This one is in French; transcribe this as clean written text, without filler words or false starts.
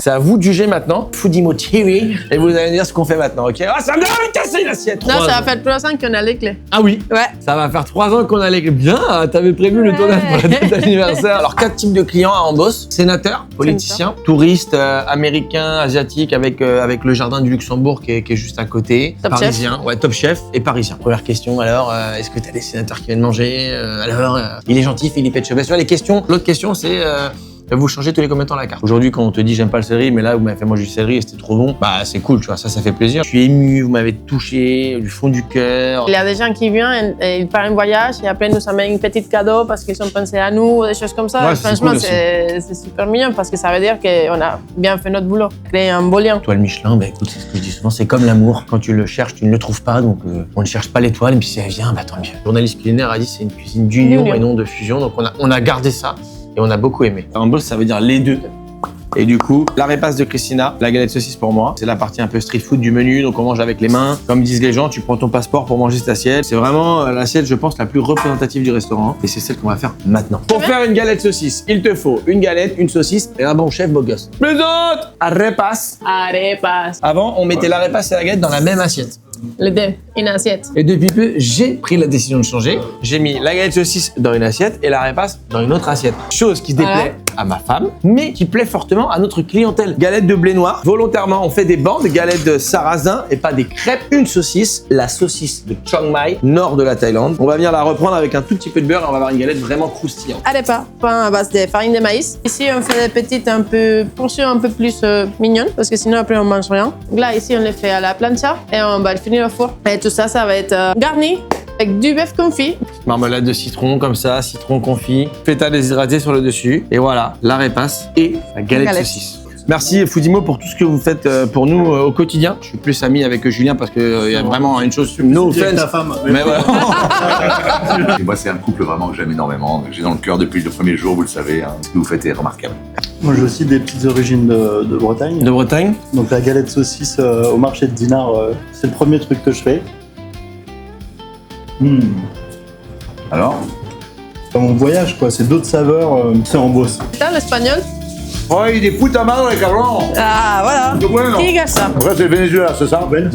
C'est à vous de juger maintenant. Foodimo TV. Et vous allez me dire ce qu'on fait maintenant, ok? Ah, ça me donne de casser l'assiette. Non, ça va faire 3 ans qu'on a les clés. Ah oui? Ouais. Ça va faire 3 ans qu'on a les clés. Bien, t'avais prévu le tournage pour la date d'anniversaire. Alors, 4 types de clients à Ambos. Sénateurs, politiciens, touristes, américains, asiatiques avec le jardin du Luxembourg qui est juste à côté. Top Parisiens, ouais, top chef et parisien. Première question, alors, est-ce que t'as des sénateurs qui viennent manger? Il est gentil, Philippe Etchebest. Tu vois, les questions. L'autre question, c'est... vous changez tous les combien de temps la carte. Aujourd'hui, quand on te dit j'aime pas le céleri, mais là, vous m'avez fait manger du céleri et c'était trop bon, bah c'est cool, tu vois, ça fait plaisir. Je suis ému, vous m'avez touché du fond du cœur. Il y a des gens qui viennent et ils partent en voyage et après ils nous amènent une petite cadeau parce qu'ils ont pensé à nous, des choses comme ça. Ouais, et franchement, cool c'est super mignon parce que ça veut dire qu'on a bien fait notre boulot, créer un beau lien. L'étoile Michelin, bah écoute, c'est ce que je dis souvent, c'est comme l'amour. Quand tu le cherches, tu ne le trouves pas, donc on ne cherche pas l'étoile, et puis si elle vient, bah tant mieux. Le journaliste culinaire a dit c'est une cuisine d'union et non de fusion, donc on a gardé ça. Et on a beaucoup aimé. Ambos, ça veut dire les deux. Et du coup, la repasse de Christina, la galette saucisse pour moi. C'est la partie un peu street food du menu, donc on mange avec les mains. Comme disent les gens, tu prends ton passeport pour manger cette assiette. C'est vraiment l'assiette, je pense, la plus représentative du restaurant. Et c'est celle qu'on va faire maintenant. Pour faire une galette saucisse, il te faut une galette, une saucisse et un bon chef beau gosse. Les autres, arepas. Arepas. Avant, on mettait l'arepas et la galette dans la même assiette. Les deux, une assiette. Et depuis peu, j'ai pris la décision de changer. J'ai mis la galette saucisse dans une assiette et la repasse dans une autre assiette. Chose qui déplaît à ma femme, mais qui plaît fortement à notre clientèle. Galette de blé noir. Volontairement, on fait des bandes, galette de sarrasin et pas des crêpes. Une saucisse, la saucisse de Chiang Mai, nord de la Thaïlande. On va venir la reprendre avec un tout petit peu de beurre et on va avoir une galette vraiment croustillante. Arepas, pain à base de farine de maïs. Ici, on fait des petites portions un peu plus mignonnes parce que sinon après on mange rien. Là, ici, on les fait à la plancha et on va le finir au four. Et tout ça, ça va être garni avec du bœuf confit. Marmelade de citron comme ça, citron confit, feta déshydraté sur le dessus. Et voilà, la repasse et la galette saucisse. Merci Foodimo pour tout ce que vous faites pour nous au quotidien. Je suis plus ami avec Julien parce qu'il y a vraiment une chose... No offense. Ta femme. Mais voilà. Et moi, c'est un couple vraiment que j'aime énormément. J'ai dans le cœur depuis le premier jour, vous le savez. Ce que vous faites est remarquable. Moi, j'ai aussi des petites origines de Bretagne. De Bretagne. Donc la galette saucisse au marché de Dinard, c'est le premier truc que je fais. Alors? C'est mon voyage, quoi. C'est d'autres saveurs. C'est en bosse. Ça, l'espagnol. Ay, de puta madre, cabrón. Ah, voilà. Qué bueno. Qui gâche ça? Après, c'est le Venezuela, c'est ça, Ben?